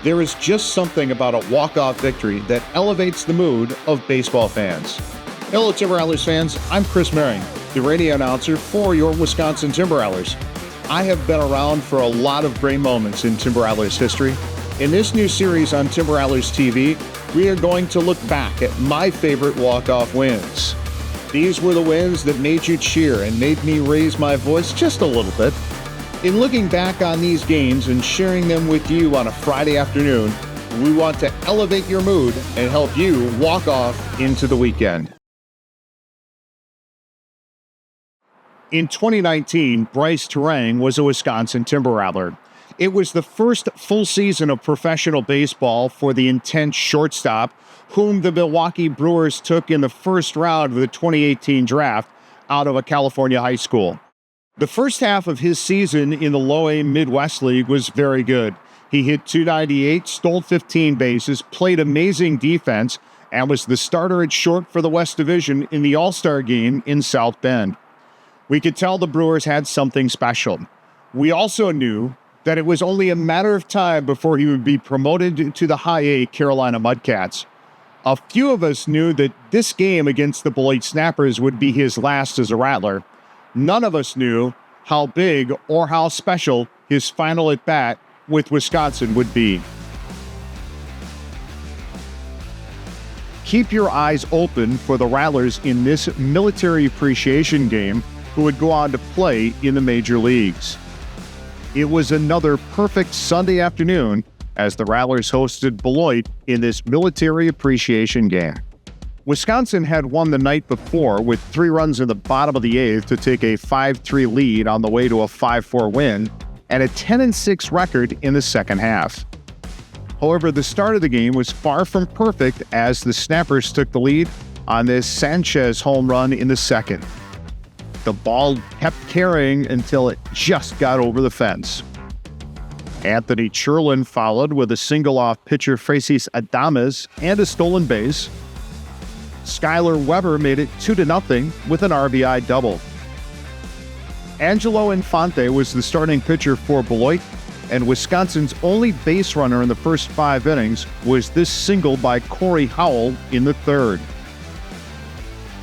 There is just something about a walk-off victory that elevates the mood of baseball fans. Hello, Timber Rattlers fans. I'm Chris Mehring, the radio announcer for your Wisconsin Timber Rattlers. I have been around for a lot of great moments in Timber Rattlers history. In this new series on Timber Rattlers TV, we are going to look back at my favorite walk-off wins. These were the wins that made you cheer and made me raise my voice just a little bit. In looking back on these games and sharing them with you on a Friday afternoon, we want to elevate your mood and help you walk off into the weekend. In 2019, Brice was a Wisconsin Timber Rattler. It was the first full season of professional baseball for the intense shortstop, whom the Milwaukee Brewers took in the first round of the 2018 draft out of a California high school. The first half of his season in the Low A Midwest League was very good. He hit .298, stole 15 bases, played amazing defense, and was the starter at short for the West Division in the All-Star game in South Bend. We could tell the Brewers had something special. We also knew that it was only a matter of time before he would be promoted to the High A Carolina Mudcats. A few of us knew that this game against the Beloit Snappers would be his last as a Rattler. None of us knew how big or how special his final at-bat with Wisconsin would be. Keep your eyes open for the Rattlers in this military appreciation game who would go on to play in the major leagues. It was another perfect Sunday afternoon as the Rattlers hosted Beloit in this military appreciation game. Wisconsin had won the night before with 3 runs in the bottom of the 8th to take a 5-3 lead on the way to a 5-4 win and a 10-6 record in the second half. However, the start of the game was far from perfect as the Snappers took the lead on this Sanchez home run in the second. The ball kept carrying until it just got over the fence. Anthony Cherlin followed with a single off pitcher Francis Adames and a stolen base. Skylar Weber made it 2-0 with an RBI double. Angelo Infante was the starting pitcher for Beloit, and Wisconsin's only base runner in the first 5 innings was this single by Corey Howell in the third.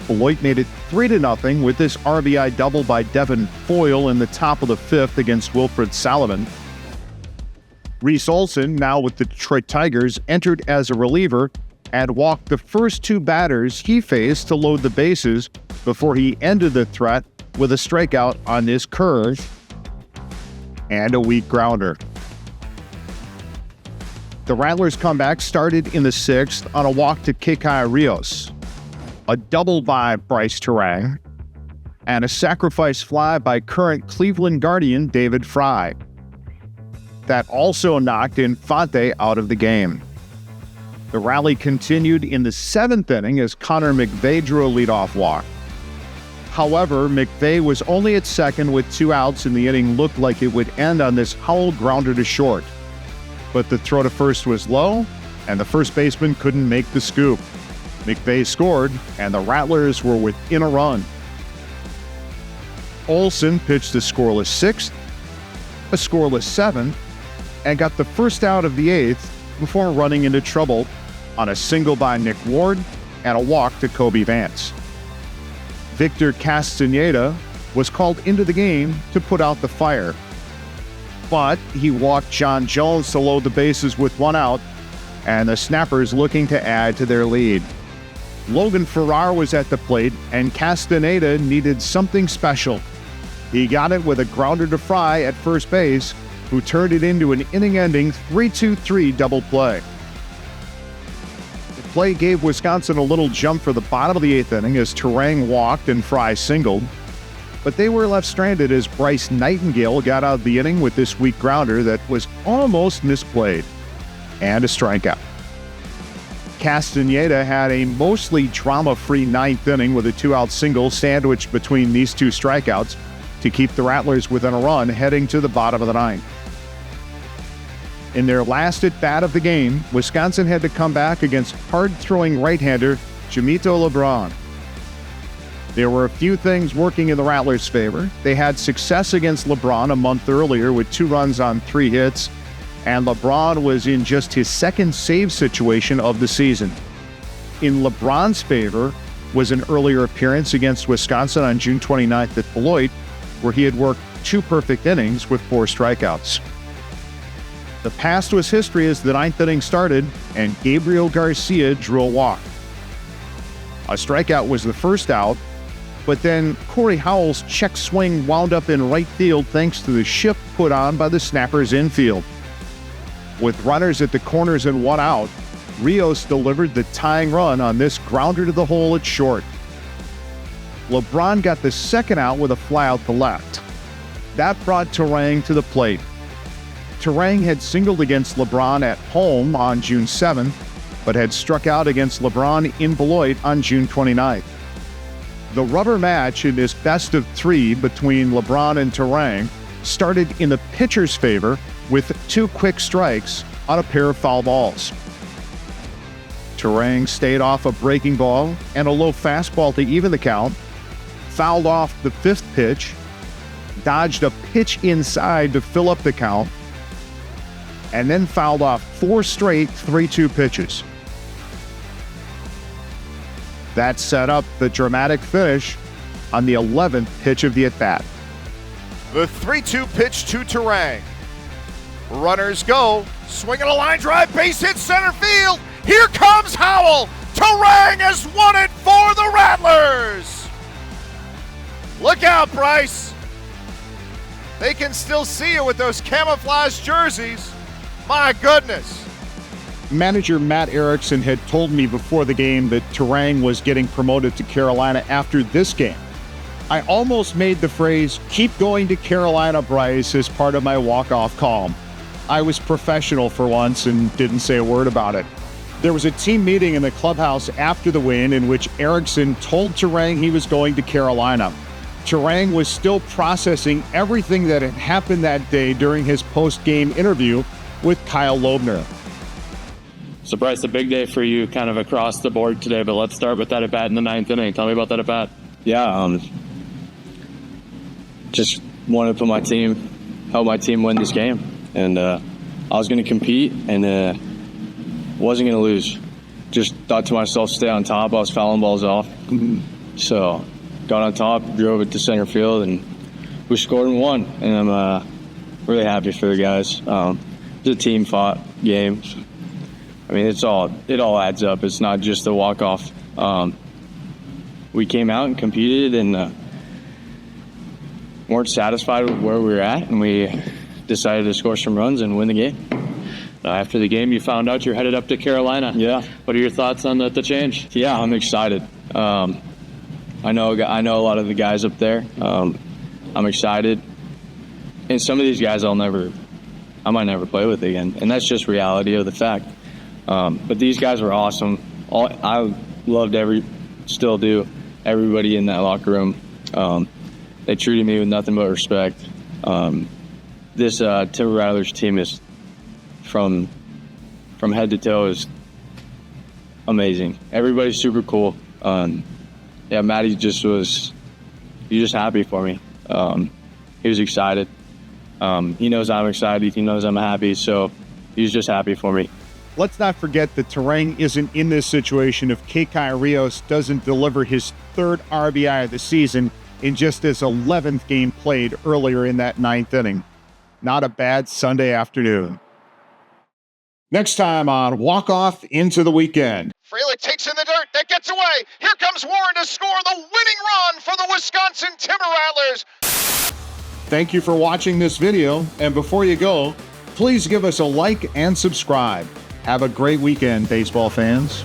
Beloit made it 3-0 with this RBI double by Devin Foyle in the top of the 5th against Wilfred Salomon. Reese Olson, now with the Detroit Tigers, entered as a reliever and walked the first 2 batters he faced to load the bases before he ended the threat with a strikeout on this curve and a weak grounder. The Rattlers' comeback started in the 6th on a walk to Kekai Rios, a double by Brice, and a sacrifice fly by current Cleveland Guardian David Fry. That also knocked Infante out of the game. The rally continued in the 7th inning as Connor McVeigh drew a leadoff walk. However, McVeigh was only at second with 2 outs and the inning looked like it would end on this Howell grounder to short. But the throw to first was low and the first baseman couldn't make the scoop. McVeigh scored and the Rattlers were within a run. Olson pitched a scoreless 6th, a scoreless 7th, and got the first out of the 8th before running into trouble on a single by Nick Ward and a walk to Kobe Vance. Victor Castaneda was called into the game to put out the fire, but he walked John Jones to load the bases with 1 out, and the Snappers looking to add to their lead. Logan Farrar was at the plate, and Castaneda needed something special. He got it with a grounder to Fry at first base, who turned it into an inning-ending 3-2-3 double play. The play gave Wisconsin a little jump for the bottom of the 8th inning as Terang walked and Fry singled, but they were left stranded as Bryce Nightingale got out of the inning with this weak grounder that was almost misplayed, and a strikeout. Castaneda had a mostly drama-free 9th inning with a 2-out single sandwiched between these 2 strikeouts to keep the Rattlers within a run heading to the bottom of the 9th. In their last at-bat of the game, Wisconsin had to come back against hard-throwing right-hander Jamito LeBron. There were a few things working in the Rattlers' favor. They had success against LeBron a month earlier with 2 runs on 3 hits, and LeBron was in just his second save situation of the season. In LeBron's favor was an earlier appearance against Wisconsin on June 29th at Beloit, where he had worked 2 perfect innings with 4 strikeouts. The past was history as the 9th inning started, and Gabriel Garcia drew a walk. A strikeout was the first out, but then Corey Howell's check swing wound up in right field thanks to the shift put on by the snapper's infield. With runners at the corners and 1 out, Rios delivered the tying run on this grounder to the hole at short. LeBron got the second out with a fly out to left. That brought Turang to the plate. Turang had singled against LeBron at home on June 7th, but had struck out against LeBron in Beloit on June 29th. The rubber match in this best-of-3 between LeBron and Turang started in the pitcher's favor with 2 quick strikes on a pair of foul balls. Turang stayed off a breaking ball and a low fastball to even the count, fouled off the 5th pitch, dodged a pitch inside to fill up the count, and then fouled off 4 straight 3-2 pitches. That set up the dramatic finish on the 11th pitch of the at-bat. The 3-2 pitch to Turang. Runners go. Swinging a line drive, base hit center field. Here comes Howell. Turang has won it for the Rattlers. Look out, Brice. They can still see you with those camouflage jerseys. My goodness. Manager Matt Erickson had told me before the game that Turang was getting promoted to Carolina after this game. I almost made the phrase, "keep going to Carolina, Brice," as part of my walk-off call. I was professional for once and didn't say a word about it. There was a team meeting in the clubhouse after the win in which Erickson told Turang he was going to Carolina. Turang was still processing everything that had happened that day during his post-game interview with Kyle Loebner. So, Brice, a big day for you kind of across the board today, but let's start with that at-bat in the 9th inning. Tell me about that at-bat. Yeah, just wanted to help my team win this game. And I was going to compete and wasn't going to lose. Just thought to myself, stay on top. I was fouling balls off. So got on top, drove it to center field, and we scored and won. And I'm really happy for the guys. It's a team-fought game. I mean, it all adds up. It's not just a walk-off. We came out and competed and weren't satisfied with where we were at, and we decided to score some runs and win the game. After the game, you found out you're headed up to Carolina. Yeah. What are your thoughts on the change? Yeah, I'm excited. I know a lot of the guys up there. I'm excited. And some of these guys I might never play with again. And that's just reality of the fact. But these guys were awesome. I loved still do, everybody in that locker room. They treated me with nothing but respect. This Timber Rattlers team is from head to toe is amazing. Everybody's super cool. Yeah, Matty he was just happy for me. He was excited. He knows I'm excited. He knows I'm happy. So he was just happy for me. Let's not forget that Turang isn't in this situation if Kekai Rios doesn't deliver his 3rd RBI of the season in just his 11th game played earlier in that 9th inning. Not a bad Sunday afternoon. Next time on Walkoff Into the Weekend. Frelick takes in the dirt. That gets away. Here comes Warren to score the winning run for the Wisconsin Timber Rattlers. Thank you for watching this video. And before you go, please give us a like and subscribe. Have a great weekend, baseball fans.